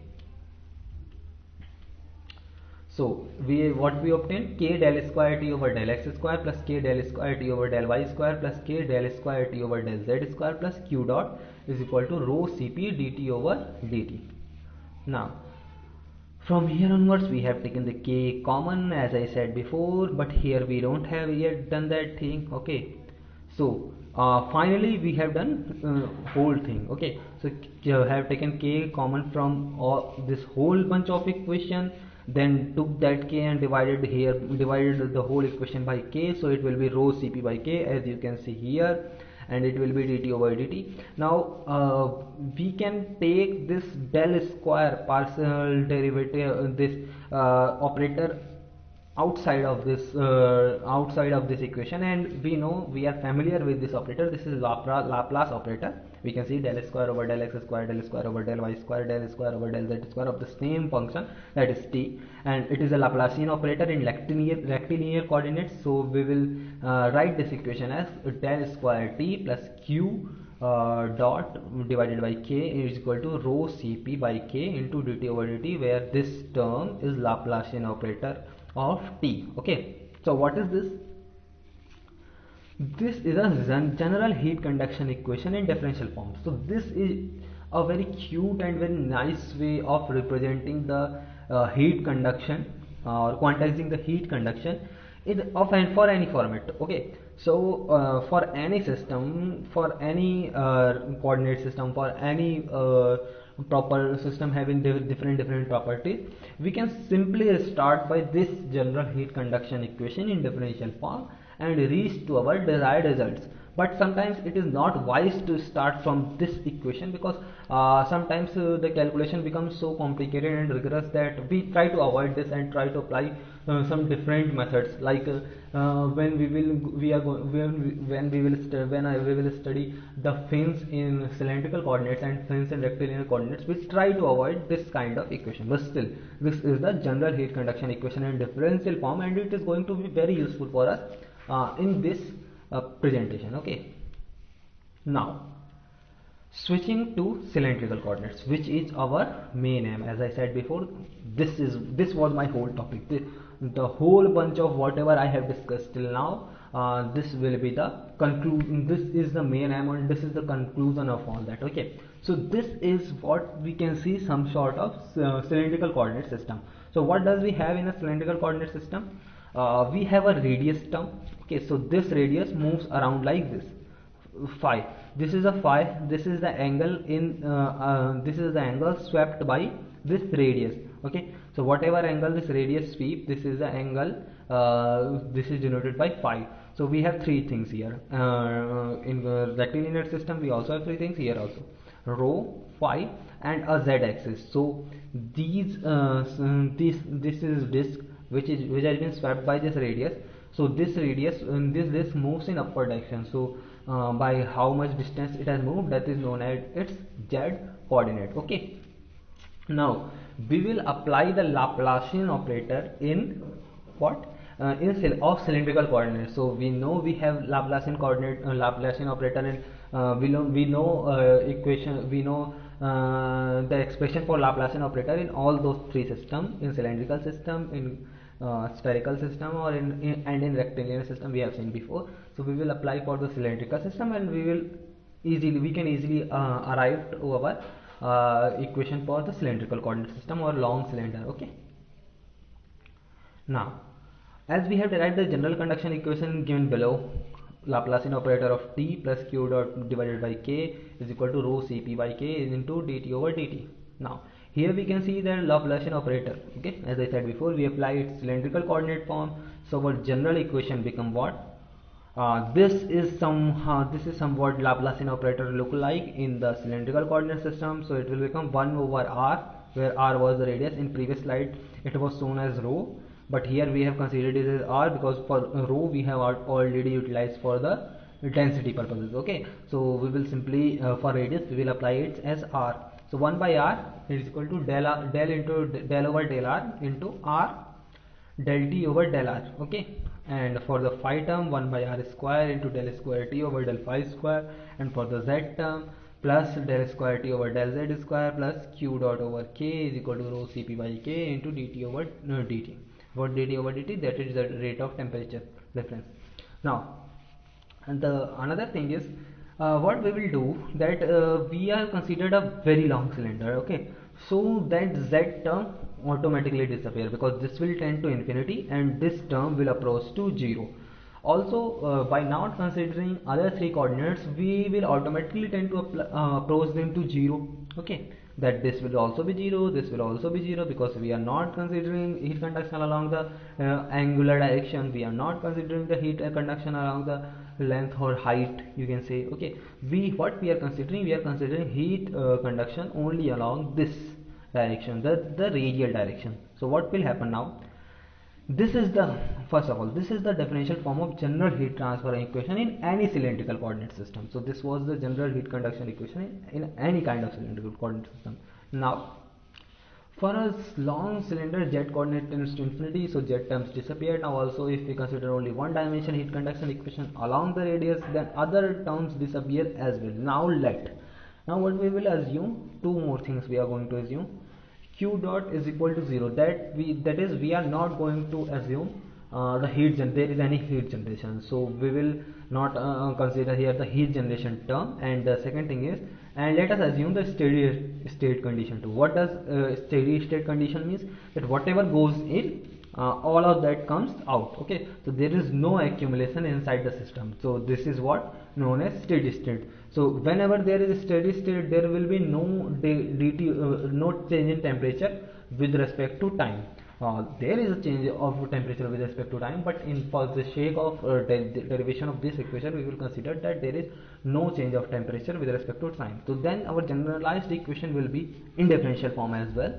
so what we obtain, k del square t over del x square plus k del square t over del y square plus k del square t over del z square plus q dot is equal to rho Cp dt over dt. Now from here onwards we have taken the k common, as I said before, but here we don't have yet done that thing. Okay, so finally we have done whole thing. Okay, so you have taken k common from this whole bunch of equation, then took that k and divided the whole equation by k, so it will be rho Cp by k, as you can see here, and it will be dt over dt. Now we can take this del square partial derivative, this operator outside of this equation, and we know, we are familiar with this operator. This is Laplace operator. We can see del square over del x square, del square over del y square, del square over del z square of the same function, that is t, and it is a Laplacian operator in rectilinear coordinates. So we will write this equation as del square t plus q dot divided by k is equal to rho Cp by k into dt over dt, where this term is Laplacian operator of t. Okay, so what is this? This is a general heat conduction equation in differential form. So this is a very cute and very nice way of representing the heat conduction or quantizing the heat conduction for any format. Okay, so for any system, for any coordinate system, for any proper system having different properties, we can simply start by this general heat conduction equation in differential form and reach to our desired results. But sometimes it is not wise to start from this equation, because sometimes the calculation becomes so complicated and rigorous that we try to avoid this and try to apply some different methods, like when we will study the fins in cylindrical coordinates and fins in rectilinear coordinates, we try to avoid this kind of equation. But still, this is the general heat conduction equation in differential form, and it is going to be very useful for us in this presentation. Okay, now switching to cylindrical coordinates, which is our main aim. As I said before, this was my whole topic. The whole bunch of whatever I have discussed till now, this will be the conclusion. This is the main aim, and this is the conclusion of all that. Okay, so this is what we can see, some sort of cylindrical coordinate system. So what does we have in a cylindrical coordinate system? We have a radius term. Okay, so this radius moves around like this, phi. This is a phi. This is the angle this is the angle swept by this radius. Okay, so whatever angle this radius sweep, this is the angle this is denoted by phi. So we have three things here. In the rectilinear system, we also have three things here also: rho, phi, and a z-axis. So these this is disk which has been swept by this radius. So this radius this moves in upward direction. So by how much distance it has moved, that is known as its z coordinate. Okay, now we will apply the Laplacian operator in what? Of cylindrical coordinates. So we know we have Laplacian operator in we know the expression for Laplacian operator in all those three systems: in cylindrical system, in spherical system, or in rectilinear system we have seen before. So we will apply for the cylindrical system, and we can easily arrive to our equation for the cylindrical coordinate system or long cylinder. Okay, now as we have derived the general conduction equation given below, Laplacian operator of t plus q dot divided by k is equal to rho Cp by k into dt over dt. Now here we can see the Laplacian operator. Okay, as I said before, we apply its cylindrical coordinate form. So our general equation become what? This is somewhat Laplacian operator look like in the cylindrical coordinate system. So it will become 1 over r, where r was the radius. In previous slide it was shown as rho, but here we have considered it as r, because for rho we have already utilized for the density purposes. Okay, so we will simply for radius we will apply it as r. So 1 by r is equal to del over del r into r del t over del r. Okay, and for the phi term, 1 by r square into del square t over del phi square, and for the z term, plus del square t over del z square plus q dot over k is equal to rho Cp by k into dt over dt. What dt over dt? That is the rate of temperature difference. Now, and the another thing is, what we will do, that we are considered a very long cylinder. Okay, so that z term automatically disappear, because this will tend to infinity and this term will approach to 0. Also, by not considering other three coordinates, we will automatically tend to approach them to 0. Okay, that this will also be 0, this will also be 0, because we are not considering heat conduction along the angular direction, we are not considering the heat conduction along the length or height, you can say. Okay, what we are considering heat conduction only along this direction, the radial direction. So what will happen now? This is the first of all, this is the differential form of general heat transfer equation in any cylindrical coordinate system. So this was the general heat conduction equation in any kind of cylindrical coordinate system. Now for a long cylinder, z coordinate tends to infinity, so z terms disappear. Now also if we consider only one dimension heat conduction equation along the radius, then other terms disappear as well. Now what we will assume, two more things we are going to assume. Q dot is equal to 0, that is we are not going to assume there is any heat generation, so we will not consider here the heat generation term. And the second thing is, and let us assume the steady state condition too. What does steady state condition means? That whatever goes in, all of that comes out. Okay, so there is no accumulation inside the system, so this is what known as steady state. So whenever there is a steady state, there will be no change in temperature with respect to time. There is a change of temperature with respect to time, but for the sake of derivation of this equation, we will consider that there is no change of temperature with respect to time. So then our generalized equation will be in differential form as well.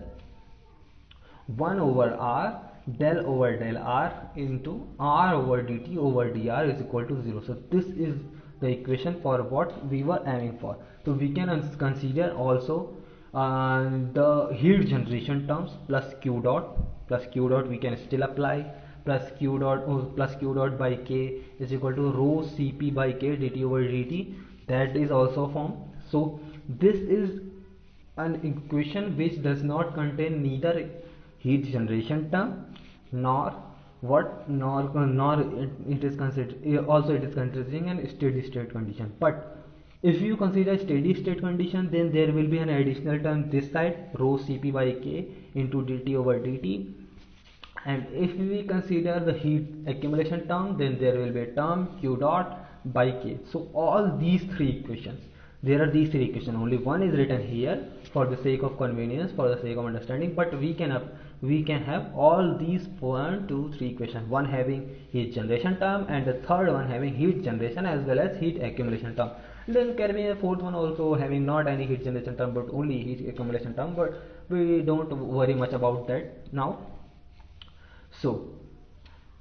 1 over r del over del r into r over dt over dr is equal to 0. So this is the equation for what we were aiming for. So we can consider also the heat generation terms plus q dot we can still apply, plus q dot by k is equal to rho cp by k dt over dt, that is also formed. So this is an equation which does not contain neither heat generation term nor it is considered, also it is considering a steady state condition. But if you consider steady state condition, then there will be an additional term this side, rho cp by k into dt over dt. And if we consider the heat accumulation term, then there will be a term q dot by k. So all these three equations, there are these three equations, only one is written here for the sake of convenience, for the sake of understanding, but we can have all these 1, 2, 3 equations, one having heat generation term and the third one having heat generation as well as heat accumulation term. Then can be a fourth one also having not any heat generation term but only heat accumulation term, but we don't worry much about that now. So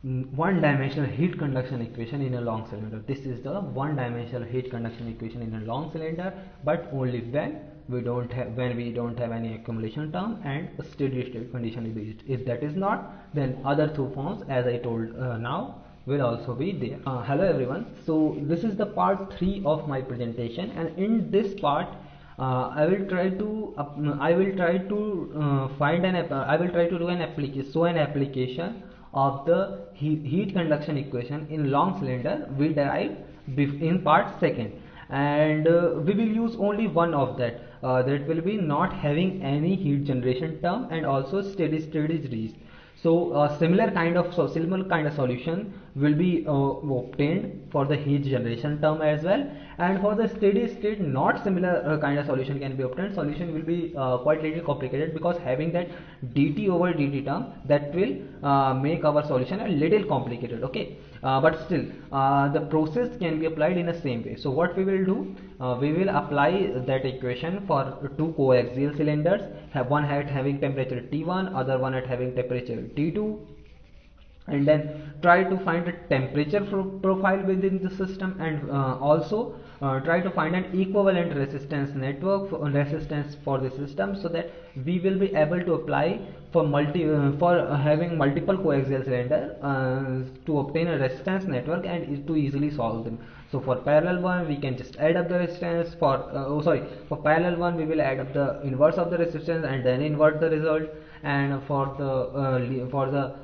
one dimensional heat conduction equation in a long cylinder. This is the one dimensional heat conduction equation in a long cylinder, but only when we don't have any accumulation term and a steady state condition is used. If that is not, then other two forms as I told now will also be there. Hello everyone. So this is the part 3 of my presentation, and in this part I will try to do an application of the heat conduction equation in long cylinder we derived in part 2nd, and we will use only one of that, that will be not having any heat generation term and also steady state is reached. So similar kind of solution will be obtained for the heat generation term as well, and for the steady state not similar kind of solution can be obtained. Solution will be quite little complicated because having that dt over dt term, that will make our solution a little complicated. Okay, but still the process can be applied in the same way. So what we will do, we will apply that equation for two coaxial cylinders, one at having temperature T1, other one at having temperature T2, and then try to find a temperature profile within the system, and also try to find an equivalent resistance network resistance for the system, so that we will be able to apply for having multiple coaxial cylinder to obtain a resistance network and to easily solve them. So for parallel one we can just add up the resistance, for parallel one we will add up the inverse of the resistance and then invert the result, and for the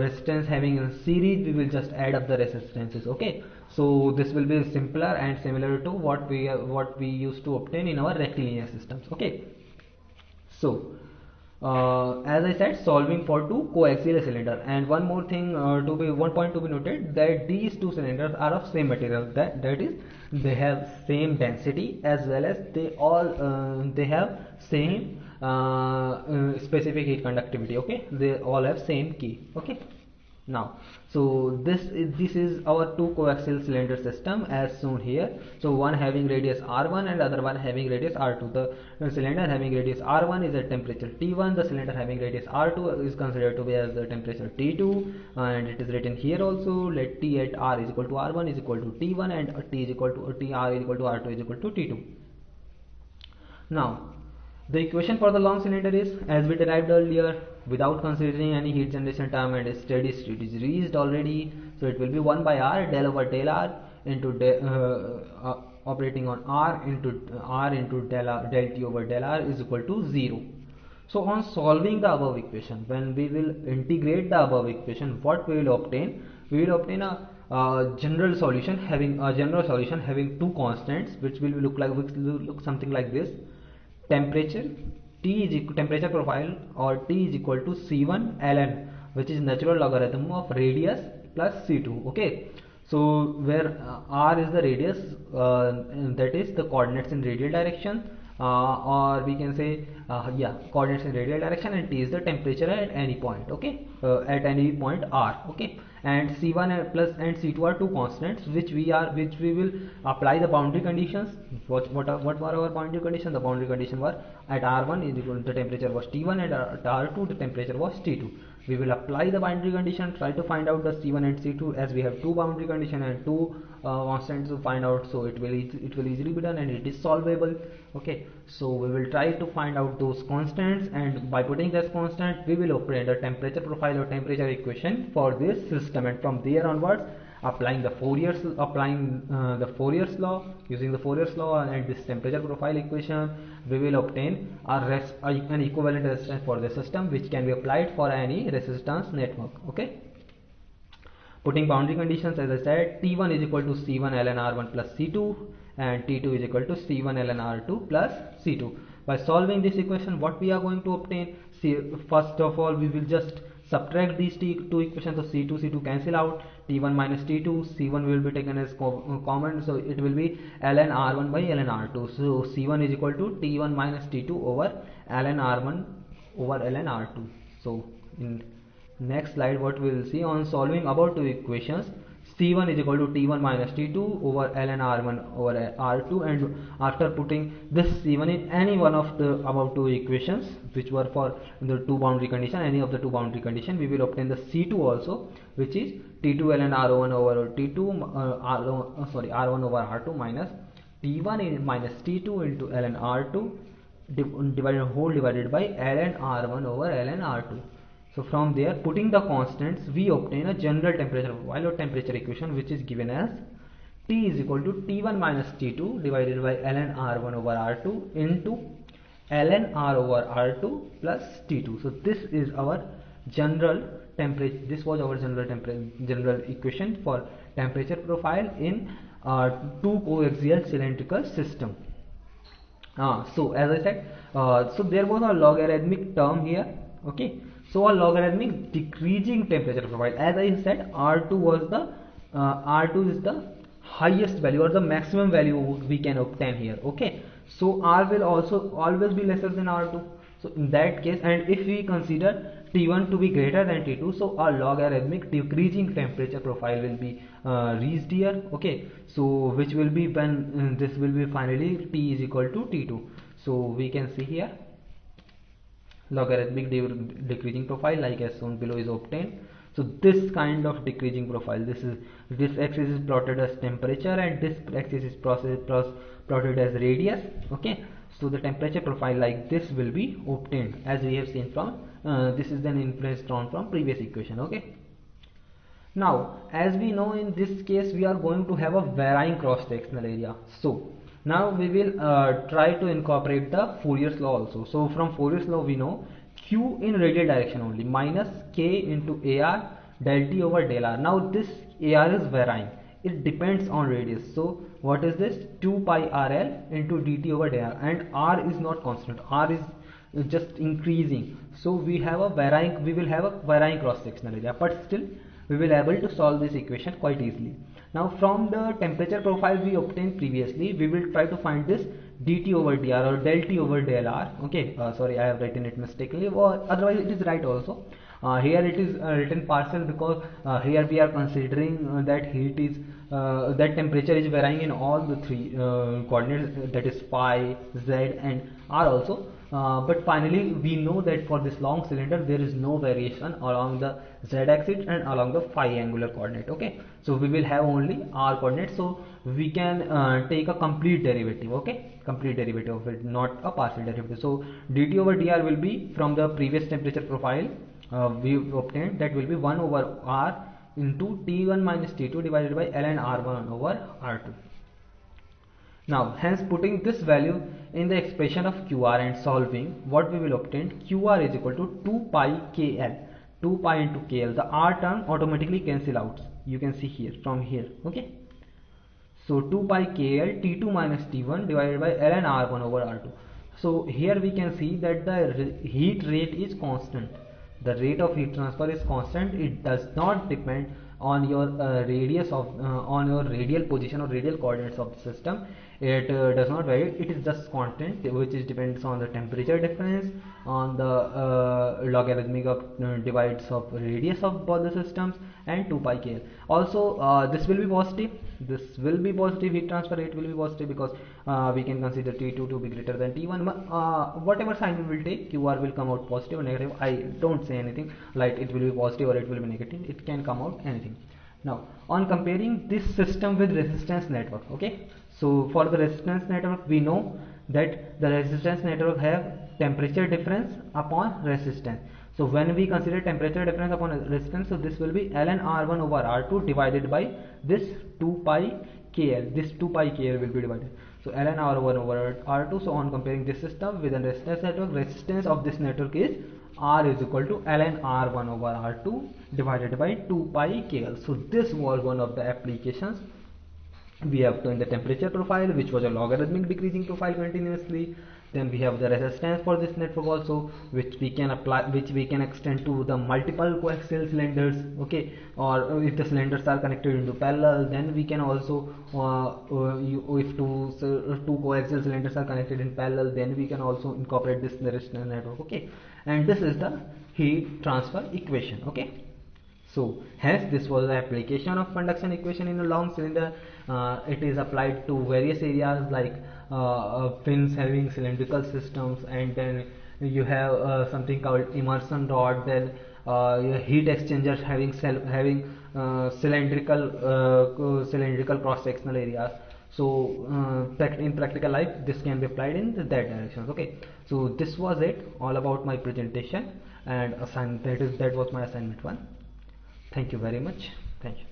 resistance having in series we will just add up the resistances. Okay, so this will be simpler and similar to what we used to obtain in our rectilinear systems. Okay, so as I said, solving for two coaxial cylinder. And one more thing, one point to be noted, that these two cylinders are of same material, that is, they have same density, as well as they have same specific heat conductivity. Okay, they all have same key. Okay. Now, so this is our two coaxial cylinder system as shown here. So one having radius r1 and other one having radius r2. The cylinder having radius r1 is at temperature T1. The cylinder having radius r2 is considered to be as the temperature T2, and it is written here also. Let T at r is equal to r1 is equal to T1, and T is equal to Tr is equal to r2 is equal to T2. Now, the equation for the long cylinder is, as we derived earlier, without considering any heat generation term, and steady state is reached already. So it will be 1 by r del over del r into operating on r into del t over del r is equal to 0. So on solving the above equation, when we will integrate the above equation, what we will obtain? We will obtain a general solution having two constants, which will look something like this. Temperature temperature profile, or T is equal to C1 ln, which is natural logarithm of radius plus C2. Okay, so where r is the radius, that is the coordinates in radial direction, or we can say coordinates in radial direction, and T is the temperature at any point. Okay, at any point r. Okay, and C1 plus and C2 are two constants which we will apply the boundary conditions. What were our boundary conditions? The boundary condition were at r1 is equal to the temperature was T1, and at r2 the temperature was T2. We will apply the boundary condition, try to find out the C1 and C2, as we have two boundary condition and two constants to find out, so it will easily be done, and it is solvable. Okay, so we will try to find out those constants, and by putting this constant we will obtain the temperature profile or temperature equation for this system. And from there onwards, applying the Fourier's law, using the Fourier's law and this temperature profile equation, we will obtain an equivalent resistance for the system, which can be applied for any resistance network. Okay, putting boundary conditions, as I said, T1 is equal to C1 ln r1 plus C2, and T2 is equal to C1 ln r2 plus C2. By solving this equation, what we are going to obtain? See, first of all, we will just subtract these two equations. So C2 cancel out, T1 minus T2, C1 will be taken as common, so it will be ln r1 by ln r2. So C1 is equal to T1 minus T2 over ln r1 over ln r2. So in next slide, what we will see, on solving above two equations, C1 is equal to T1 minus T2 over ln r1 over r2, and after putting this C1 in any one of the above two equations, which were for the two boundary condition, any of the two boundary condition, we will obtain the C2 also, which is T2 ln r1 over T2 r1 over r2 minus T1 minus T2 into ln r2 divided by ln r1 over ln r2. So from there, putting the constants, we obtain a general temperature profile or temperature equation, which is given as T is equal to T1 minus T2 divided by ln r1 over r2 into ln r over r2 plus T2. So this is our general temperature. This was our general equation for temperature profile in two coaxial cylindrical system. So as I said, so there was a logarithmic term here. Okay, so a logarithmic decreasing temperature profile. As I said, R2 is the highest value or the maximum value we can obtain here. Okay, so R will also always be lesser than R2. So in that case, and if we consider T1 to be greater than T2, so a logarithmic decreasing temperature profile will be reached here. Okay, so which will be when this will be finally T is equal to T2. So we can see here logarithmic decreasing profile, like as shown below, is obtained. So this kind of decreasing profile, this axis is plotted as temperature, and this axis is plotted as radius. Okay, so the temperature profile like this will be obtained, as we have seen from this is then inference drawn from previous equation. Okay, now as we know, in this case we are going to have a varying cross sectional area. So now we will try to incorporate the Fourier's law also. So from Fourier's law we know Q in radial direction only minus K into AR del T over del R. Now this AR is varying, it depends on radius. So what is this? 2 pi RL into dt over del R, and R is not constant. R is just increasing. So we will have a varying cross sectional area, but still we will able to solve this equation quite easily. Now from the temperature profile we obtained previously, we will try to find this dt over dr or del t over del r. Okay, sorry, I have written it mistakenly, or otherwise it is right also. Here it is written partial because here we are considering that heat is that temperature is varying in all the three coordinates, that is phi, z and r also. But finally we know that for this long cylinder there is no variation along the z-axis and along the phi angular coordinate. Okay, so we will have only r coordinate, so we can take a complete derivative. Okay, complete derivative of it, not a partial derivative. So dt over dr will be from the previous temperature profile we obtained, that will be 1 over r into T1 minus T2 divided by ln R1 over R2. Now hence putting this value in the expression of QR and solving, what we will obtain, QR is equal to 2 pi KL, 2 pi into KL, the R term automatically cancel out, you can see here from here. Okay, so 2 pi KL T2 minus T1 divided by ln R1 over R2. So here we can see that the heat rate is constant, the rate of heat transfer is constant. It does not depend on your radius of on your radial position or radial coordinates of the system. It does not vary, it is just constant, which is depends on the temperature difference, on the logarithmic of divides of radius of both the systems, and 2 pi KL. Also this will be positive, this will be positive, heat transfer rate will be positive because we can consider T2 to be greater than T1. Whatever sign we will take, QR will come out positive or negative. I don't say anything like it will be positive or it will be negative, it can come out anything. Now on comparing this system with resistance network, okay, so for the resistance network we know that the resistance network have temperature difference upon resistance. So when we consider temperature difference upon resistance, so this will be ln R1 over R2 divided by this 2 pi KL, this 2 pi KL will be divided. So ln R1 over R2. So on comparing this system with a resistance network, resistance of this network is R is equal to ln R1 over R2 divided by 2 pi KL. So this was one of the applications. We have done the temperature profile, which was a logarithmic decreasing profile continuously. Then we have the resistance for this network also, which we can apply, which we can extend to the multiple coaxial cylinders. Okay, or if the cylinders are connected into parallel, then we can also if two coaxial cylinders are connected in parallel, then we can also incorporate this resistance network. Okay, and this is the heat transfer equation. Okay, so hence this was the application of conduction equation in a long cylinder. It is applied to various areas like fins having cylindrical systems, and then you have something called immersion rod, then your heat exchangers having cylindrical cross sectional areas. So in practical life this can be applied in that direction. Okay, so this was it all about my presentation and that was my assignment 1. Thank you very much. Thank you.